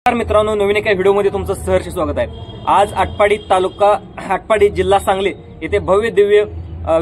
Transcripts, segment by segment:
नमस्कार मित्रांनो, नवीन एका व्हिडिओमध्ये तुमचं सहर्ष स्वागत आहे। आज आटपाडी तालुका आटपाडी जिल्हा सांगली येथे भव्य दिव्य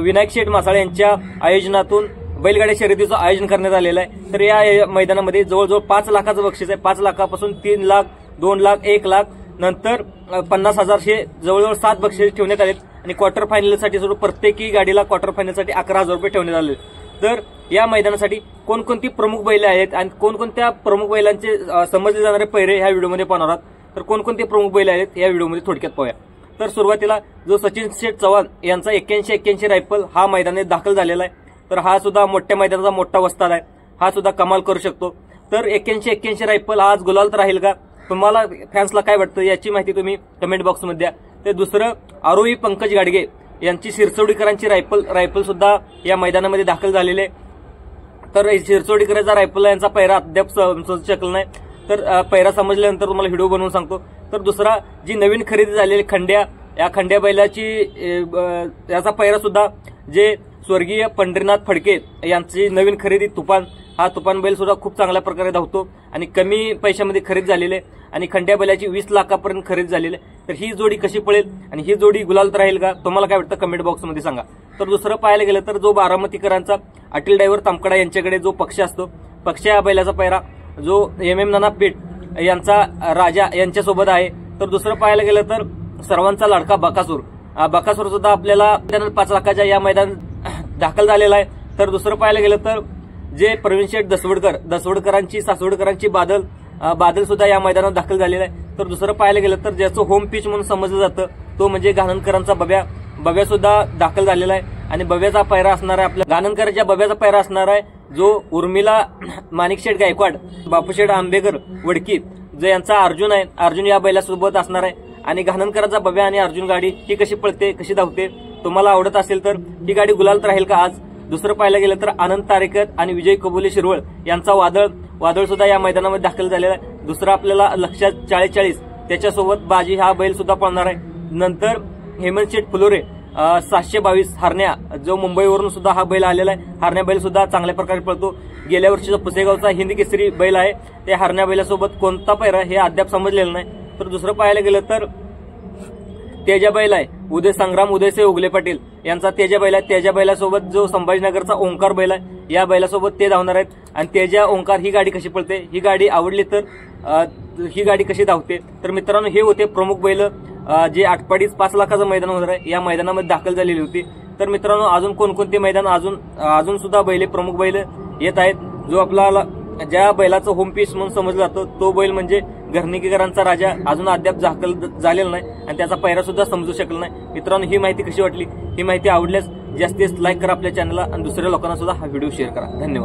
विनायक शेठ मासाळे यांच्या आयोजनातून बैलगाडी शर्यतीचं आयोजन करण्यात आलेलं आहे। तर या मैदानामध्ये जवळजवळ 5 लाखाचं बक्षीस आहे। 5 लाखापासून 3 लाख, 2 लाख, 1 लाख, नंतर 50,000 हे जवळजवळ 7 बक्षीस ठेवण्यात आले आणि क्वार्टर फायनलसाठी प्रत्येकी गाडीला क्वार्टर फायनलसाठी 11,000 रुपये ठेवण्यात आले। तर या मैदानासाठी कोणकोणती प्रमुख बैल आहेत आणि कोणकोणत्या प्रमुख बैलांचे समजले जाणारे पैरे ह्या व्हिडिओमध्ये पाहणार आहात। तर कोणकोणते प्रमुख बैल आहेत या व्हिडिओमध्ये थोडक्यात पाहूया। तर सुरुवातीला जो सचिन शेठ चव्हाण यांचा 81 रायफल हा मैदानात दाखल झालेला आहे। तर हा सुद्धा मोठ्या मैदानाचा मोठा वस्ताद आहे, हा सुद्धा कमाल करू शकतो। तर 81 रायफल आज गुलालत राहील का, तुम्हाला फॅन्सला काय वाटतं याची माहिती तुम्ही कमेंट बॉक्समध्ये द्या। तर दुसरं आरोही पंकज गाडगे यांची शिरसोडीकरांची रायफल सुद्धा या मैदानामध्ये दाखल झालेले। तर शिरसोडीकरांचा रायफल यांचा पैरा अद्याप समजू शकला नाही, तर पैरा समजल्यानंतर तुम्हाला व्हिडिओ बनवून सांगतो। तर दुसरा जी नवीन खरेदी झालेली खंड्या, या खंड्या बैलाची याचा पैरा सुद्धा जे स्वर्गीय पंढरीनाथ फडके यांची नवीन खरेदी तुफान, हा तुफान बैल सुद्धा खूप चांगल्या प्रकारे धावतो आणि कमी पैशामध्ये खरेदी झालेली आहे आणि खंड्या बैलाची 20 लाखापर्यंत खरेदी झालेली आहे। तर ही जोडी कशी पळेल आणि ही जोडी गुलालत राहील का, तुम्हाला काय वाटतं कमेंट बॉक्समध्ये सांगा। तर दुसरं पाहायला गेलं तर जो बारामतीकरांचा अटील ड्रायव्हर तामकडा यांच्याकडे जो पक्ष असतो, पक्ष या बैलाचा पैरा जो MM नाना पेठ यांचा राजा यांच्यासोबत आहे। तर दुसरं पाहायला गेलं तर सर्वांचा लाडका बकासूर सुद्धा आपल्याला 5 लाखाच्या या मैदानात दाखल झालेला आहे। तर दुसरं पाहायला गेलं तर जे प्रवीण शेठ दसवडकरांची सासवडकरांची बादल सुद्धा या मैदानात दाखल झालेला आहे। तर दुसरं पाहायला गेलं तर ज्याचं होम पिच म्हणून समजलं जातं तो म्हणजे गाणनकरांचा बब्या सुद्धा दाखल झालेला आहे आणि बब्याचा पैरा असणार आहे, आपल्या गाणनकरांच्या बब्याचा पैरा असणार आहे जो उर्मिला माणिकशेठ गायकवाड, बापूशेठ आंबेकर वडकी जो यांचा अर्जुन या बैलासोबत असणार आहे। आणि गाणनकरांचा बब्या आणि अर्जुन गाडी ही कशी पळते, कशी धावते, तुम्हाला आवडत असेल तर ही गाडी गुलालत राहील का आज। दुसरं पाहायला गेलं तर आनंद तारेकर आणि विजय कबोले शिरवळ यांचा वादळ सुद्धा या मैदानामध्ये दाखल झालेला आहे। दुसरा आपल्याला लक्षात 40 त्याच्यासोबत बाजी हा बैल सुद्धा पळणार आहे। नंतर हेमंत शेठ फुलोरे 722 हरण्या जो मुंबईवरून सुद्धा हा बैल आलेला आहे। हरण्या बैल सुद्धा चांगल्या प्रकारे पळतो, गेल्या वर्षीचा पुसेगावचा हिंदी केसरी बैल आहे। त्या हरण्या बैलासोबत कोणता पैरा हे अद्याप समजलेलं नाही। तर दुसरं पाहायला गेलं तर तेजा बैल आहे उदयसे उगले पाटील यांचा तेजा बैल आहे। तेजा बैलासोबत जो संभाजीनगरचा ओंकार बैल आहे या बैलासोबत ते धावणार आहेत। आणि तेजा ओंकार ही गाडी कशी पळते, ही गाडी आवडली तर ही गाडी कशी धावते। तर मित्रांनो, हे होते प्रमुख बैल जे आटपाडीच 5 लाखाचं मैदान होणार आहे या मैदानामध्ये दाखल झालेली होती। तर मित्रांनो, अजून कोणकोणते मैदान अजून सुद्धा प्रमुख बैल येत आहेत। जो आपल्याला ज्या बैलाचं होम पीस म्हणून समजलं जातं तो बैल म्हणजे घरणीकरांचा राजा अजून अद्याप दाखल झालेला नाही आणि त्याचा पैरा सुद्धा समजू शकला नाही। मित्रांनो, ही माहिती कशी वाटली, ही माहिती आवडल्यास जास्तीत जास्त लाईक करा आपल्या चॅनलला आणि दुसऱ्या लोकांना सुद्धा हा व्हिडिओ शेअर करा। धन्यवाद।